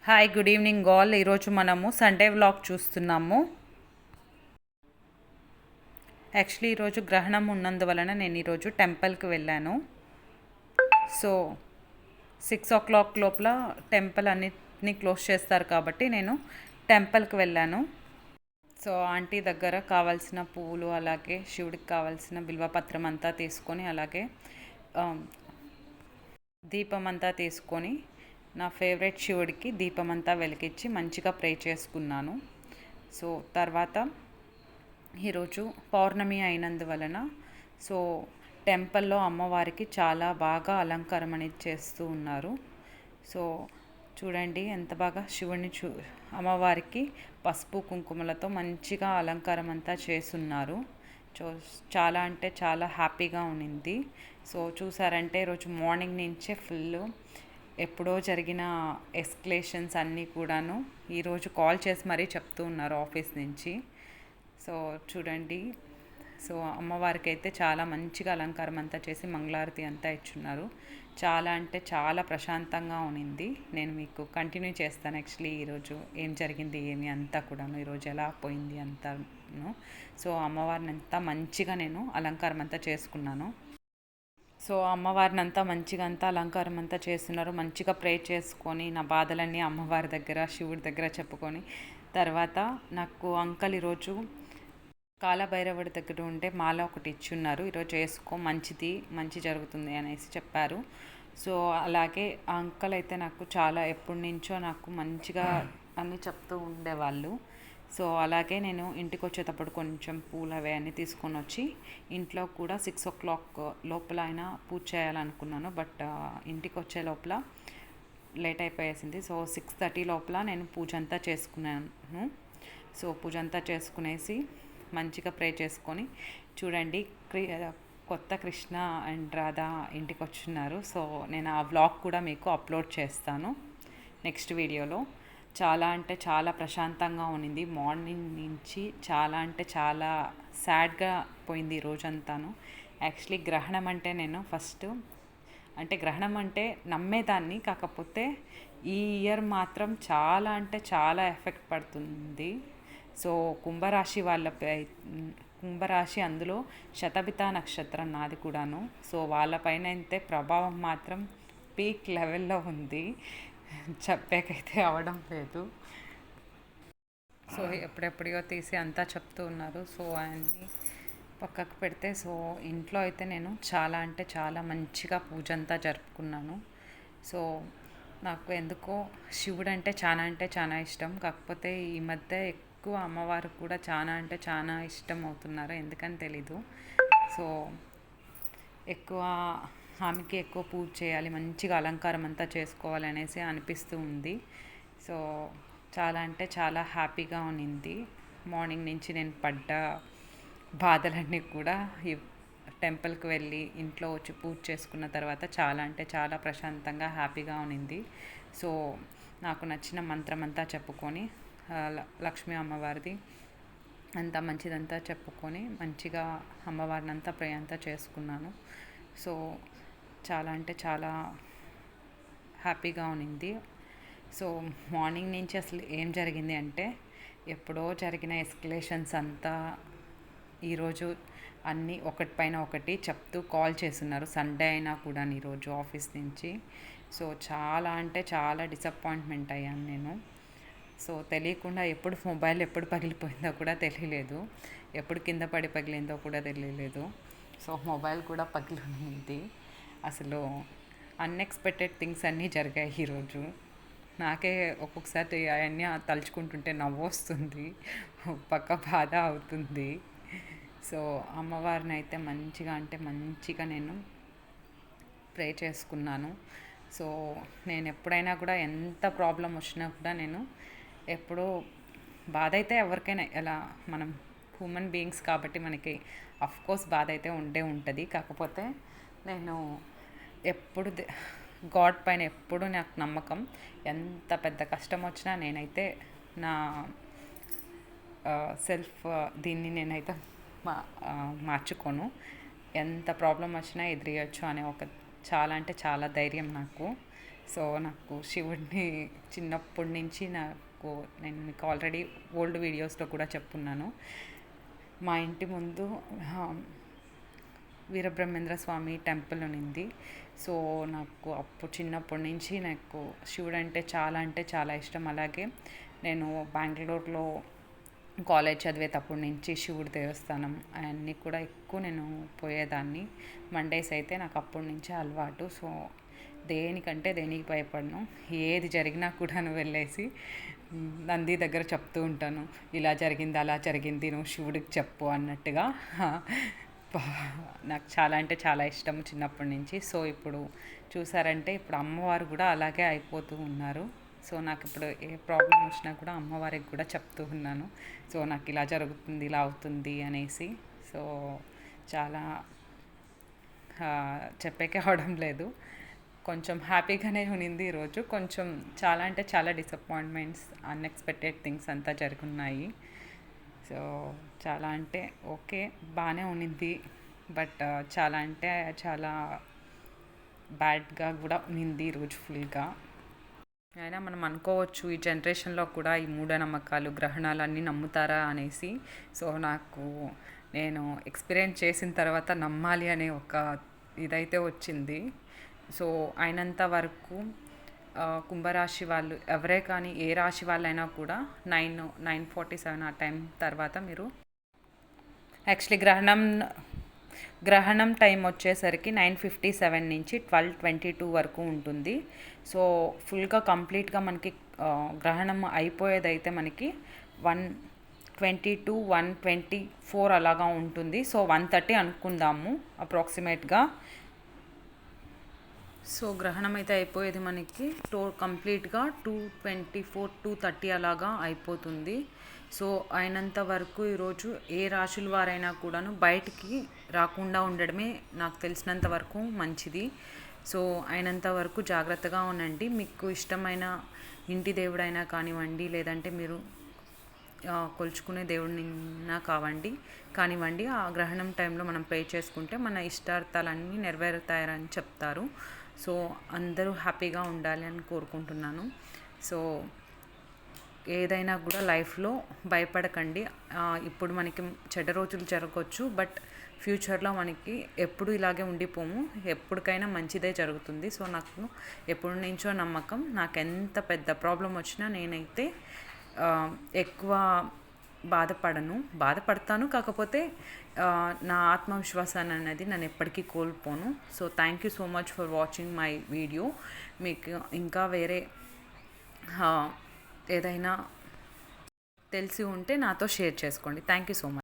Hi good evening all. ఈరోజు మనము Sunday vlog చూస్తున్నాము. యాక్చువల్లీ ఈరోజు గ్రహణం ఉన్నందువలన నేను ఈరోజు టెంపుల్కి వెళ్ళాను. సో 6 o'clock లోపల టెంపుల్ అన్నిటినీ క్లోజ్ చేస్తారు కాబట్టి నేను టెంపుల్కి వెళ్ళాను. సో ఆంటీ దగ్గర కావాల్సిన పువ్వులు, అలాగే శివుడికి కావాల్సిన బిల్వపత్రం అంతా తీసుకొని, అలాగే దీపం అంతా తీసుకొని నా ఫేవరెట్ శివుడికి దీపం అంతా వెలిగించి మంచిగా ప్రే చేసుకున్నాను. సో తర్వాత ఈరోజు పౌర్ణమి అయినందువలన సో టెంపుల్లో అమ్మవారికి చాలా బాగా అలంకారం అనేది చేస్తూ ఉన్నారు. సో చూడండి ఎంత బాగా శివుడిని అమ్మవారికి పసుపు కుంకుమలతో మంచిగా అలంకారం అంతా చేస్తున్నారు. చాలా అంటే చాలా హ్యాపీగా ఉన్నింది. సో చూసారంటే ఈరోజు మార్నింగ్ నుంచే ఫుల్ ఎప్పుడో జరిగిన ఎస్కలేషన్స్ అన్నీ కూడాను ఈరోజు కాల్ చేసి మరీ చెప్తూ ఉన్నారు ఆఫీస్ నుంచి. సో చూడండి, సో అమ్మవారికి అయితే చాలా మంచిగా అలంకారం అంతా చేసి మంగళారతి అంతా ఇచ్చున్నారు. చాలా అంటే చాలా ప్రశాంతంగా ఉన్నింది. నేను మీకు కంటిన్యూ చేస్తాను యాక్చువల్లీ ఈరోజు ఏం జరిగింది ఏమి అంతా కూడాను, ఈరోజు ఎలా పోయింది అంతాను. సో అమ్మవారిని అంతా మంచిగా నేను అలంకారం అంతా చేసుకున్నాను. సో అమ్మవారిని అంతా మంచిగా అంతా అలంకారం అంతా చేస్తున్నారు. మంచిగా ప్రే చేసుకొని నా బాధలన్నీ అమ్మవారి దగ్గర శివుడి దగ్గర చెప్పుకొని, తర్వాత నాకు అంకల్ ఈరోజు కాలభైరవుడి దగ్గర ఉంటే మాల ఒకటి ఇచ్చున్నారు. ఈరోజు వేసుకో మంచిది, మంచి జరుగుతుంది అనేసి చెప్పారు. సో అలాగే ఆ అంకల్ అయితే నాకు చాలా ఎప్పటి నుంచో నాకు మంచిగా అన్నీ చెప్తూ ఉండేవాళ్ళు. సో అలాగే నేను ఇంటికి వచ్చేటప్పుడు కొంచెం పూలు అవి అన్నీ తీసుకొని వచ్చి ఇంట్లో కూడా 6 o'clock లోపల అయినా పూజ చేయాలనుకున్నాను. బట్ ఇంటికి వచ్చే లోపల లేట్ అయిపోయేసింది. సో 6:30 లోపల నేను పూజ అంతా చేసుకున్నాను. సో పూజ అంతా చేసుకునేసి మంచిగా ప్రే చేసుకొని చూడండి కొత్త కృష్ణ అండ్ రాధా ఇంటికి వచ్చున్నారు. సో నేను ఆ వ్లాగ్ కూడా మీకు అప్లోడ్ చేస్తాను నెక్స్ట్ వీడియోలో. చాలా అంటే చాలా ప్రశాంతంగా ఉన్నింది. మార్నింగ్ నుంచి చాలా అంటే చాలా సాడ్గా పోయింది ఈ రోజంతాను. యాక్చువల్లీ గ్రహణం అంటే నేను ఫస్ట్ అంటే గ్రహణం అంటే నమ్మేదాన్ని, కాకపోతే ఈ ఇయర్ మాత్రం చాలా అంటే చాలా ఎఫెక్ట్ పడుతుంది. సో కుంభరాశి కుంభరాశి అందులో శతభిత నక్షత్రం నాది కూడాను. సో వాళ్ళపైన అయితే ప్రభావం మాత్రం పీక్ లెవెల్లో ఉంది, చెప్పాకైతే అవడం లేదు. సో ఎప్పుడెప్పుడో తీసి అంతా చెప్తూ ఉన్నారు. సో ఆయన్ని పక్కకు పెడితే సో ఇంట్లో అయితే నేను చాలా అంటే చాలా మంచిగా పూజ అంతా జరుపుకున్నాను. సో నాకు ఎందుకో శివుడు అంటే చాలా ఇష్టం. కాకపోతే ఈ మధ్య ఎక్కువ అమ్మవారికి కూడా చాలా అంటే చాలా ఇష్టం అవుతున్నారు, ఎందుకని తెలీదు. సో ఎక్కువ ఆమెకి ఎక్కువ పూజ చేయాలి, మంచిగా అలంకారం అంతా చేసుకోవాలి అనేసి అనిపిస్తూ ఉంది. సో చాలా అంటే చాలా హ్యాపీగా ఉన్నింది. మార్నింగ్ నుంచి నేను పడ్డ బాధలన్నీ కూడా ఈ టెంపుల్కి వెళ్ళి ఇంట్లో వచ్చి పూజ చేసుకున్న తర్వాత చాలా అంటే చాలా ప్రశాంతంగా హ్యాపీగా ఉన్నింది. సో నాకు నచ్చిన మంత్రం అంతా చెప్పుకొని లక్ష్మీ అమ్మవారిది అంతా మంచిదంతా చెప్పుకొని మంచిగా అమ్మవారిని అంతా ప్రే అంతా చేసుకున్నాను. సో చాలా అంటే చాలా హ్యాపీగా ఉన్నింది. సో మార్నింగ్ నుంచి అసలు ఏం జరిగింది అంటే ఎప్పుడో జరిగిన ఎస్కలేషన్స్ అంతా ఈరోజు అన్నీ ఒకటిపైన ఒకటి చెప్తూ కాల్ చేస్తున్నారు. సండే అయినా కూడా ఈరోజు ఆఫీస్ నుంచి. సో చాలా అంటే చాలా డిసప్పాయింట్మెంట్ అయ్యాను నేను. సో తెలియకుండా మొబైల్ ఎప్పుడు పగిలిపోయిందో కూడా తెలియలేదు, ఎప్పుడు కింద పడి పగిలిందో కూడా తెలియలేదు. సో మొబైల్ కూడా పగిలింది. అసలు అన్ఎక్స్పెక్టెడ్ థింగ్స్ అన్నీ జరిగాయి ఈరోజు. నాకే ఒక్కొక్కసారి అవన్నీ తలుచుకుంటుంటే నవ్వు వస్తుంది, పక్క బాధ అవుతుంది. సో అమ్మవారిని అయితే మంచిగా అంటే మంచిగా నేను ప్రే చేసుకున్నాను. సో నేను ఎప్పుడైనా కూడా ఎంత ప్రాబ్లం వచ్చినా కూడా నేను ఎప్పుడూ బాధ అయితే ఎవరికైనా ఎలా మనం హ్యూమన్ బీయింగ్స్ కాబట్టి మనకి అఫ్కోర్స్ బాధ అయితే ఉంటుంది. కాకపోతే నేను ఎప్పుడు గాడ్ పైన ఎప్పుడు నాకు నమ్మకం. ఎంత పెద్ద కష్టం వచ్చినా నేనైతే నా సెల్ఫ్ దీన్ని నేనైతే మార్చుకోను. ఎంత ప్రాబ్లం వచ్చినా ఎదిరియచ్చు అనే ఒక చాలా అంటే చాలా ధైర్యం నాకు. సో నాకు శివుడిని చిన్నప్పటి నుంచి నేను మీకు ఆల్రెడీ ఓల్డ్ వీడియోస్లో కూడా చెప్పున్నాను. మా ఇంటి ముందు వీరబ్రహ్మేంద్ర స్వామి టెంపుల్ ఉన్నింది. సో నాకు అప్పుడు చిన్నప్పటి నుంచి నాకు శివుడు అంటే చాలా ఇష్టం. అలాగే నేను బెంగళూరులో కాలేజ్ చదివేటప్పటి నుంచి శివుడి దేవస్థానం అవన్నీ కూడా ఎక్కువ నేను పోయేదాన్ని. మండేస్ అయితే నాకు అప్పటి నుంచే అలవాటు. సో దేనికి భయపడను. ఏది జరిగినా కూడా వెళ్ళేసి నంది దగ్గర చెప్తూ ఉంటాను, ఇలా జరిగింది అలా జరిగింది, నువ్వు శివుడికి చెప్పు అన్నట్టుగా. నాకు చాలా ఇష్టం చిన్నప్పటి నుంచి. సో ఇప్పుడు చూసారంటే ఇప్పుడు అమ్మవారు కూడా అలాగే అయిపోతూ ఉన్నారు. సో నాకు ఇప్పుడు ఏ ప్రాబ్లం వచ్చినా కూడా అమ్మవారికి కూడా చెప్తూ ఉన్నాను. సో నాకు ఇలా జరుగుతుంది ఇలా అవుతుంది అనేసి. సో చాలా చెప్పేకే అవడం లేదు. కొంచెం హ్యాపీగానే ఉన్నింది ఈరోజు. కొంచెం చాలా డిసప్పాయింట్మెంట్స్, అన్ఎక్స్పెక్టెడ్ థింగ్స్ అంతా జరుగున్నాయి. సో ఓకే బాగానే ఉన్నింది. బట్ చాలా బ్యాడ్గా కూడా ఉన్నింది ఈరోజు ఫుల్గా. అయినా మనం అనుకోవచ్చు ఈ జనరేషన్లో కూడా ఈ మూఢనమ్మకాలు గ్రహణాలు అన్నీ నమ్ముతారా అనేసి. సో నేను ఎక్స్పీరియన్స్ చేసిన తర్వాత నమ్మాలి అనే ఒక ఇదైతే వచ్చింది. సో అయినంత వరకు కుంభరాశి వాళ్ళు ఎవరే కానీ ఏ రాశి వాళ్ళైనా కూడా 9:47 ఆ టైం తర్వాత మీరు యాక్చువల్లీ గ్రహణం టైం వచ్చేసరికి 9:57 నుంచి 12:22 వరకు ఉంటుంది. సో ఫుల్గా కంప్లీట్గా మనకి గ్రహణం అయిపోయేదైతే మనకి 1:22 1:24 అలాగా ఉంటుంది. సో 1:30 అనుకుందాము అప్రాక్సిమేట్గా. సో గ్రహణం అయితే అయిపోయేది మనకి కంప్లీట్గా 2:24 2:30 అలాగా అయిపోతుంది. సో అయినంత వరకు ఈరోజు ఏ రాశుల వారైనా కూడాను బయటికి రాకుండా ఉండడమే నాకు తెలిసినంత వరకు మంచిది. సో అయినంత వరకు జాగ్రత్తగా ఉండండి. మీకు ఇష్టమైన ఇంటి దేవుడైనా కానివ్వండి, లేదంటే మీరు కొలుచుకునే దేవుడినైనా కానివ్వండి, ఆ గ్రహణం టైంలో మనం ప్రే చేసుకుంటే మన ఇష్టార్థాలన్నీ నెరవేరుతాయని చెప్తారు. సో అందరూ హ్యాపీగా ఉండాలి అని కోరుకుంటున్నాను. సో ఏదైనా కూడా లైఫ్లో భయపడకండి. ఇప్పుడు మనకి చెడ్డ రోజులు జరగవచ్చు, బట్ ఫ్యూచర్లో మనకి ఎప్పుడు ఇలాగే ఉండిపోము, ఎప్పటికైనా మంచిదే జరుగుతుంది. సో నాకు ఎప్పటి నుంచో నమ్మకం. నాకు ఎంత పెద్ద ప్రాబ్లం వచ్చినా నేనైతే ఎక్కువ బాధపడతాను. కాకపోతే నా ఆత్మవిశ్వాసాన్ని అనేది నేను ఎప్పటికీ కోల్పోను. So thank you so much for watching my video. మీకు ఇంకా వేరే ఏదైనా తెలిసి ఉంటే నాతో షేర్ చేసుకోండి. Thank you so much.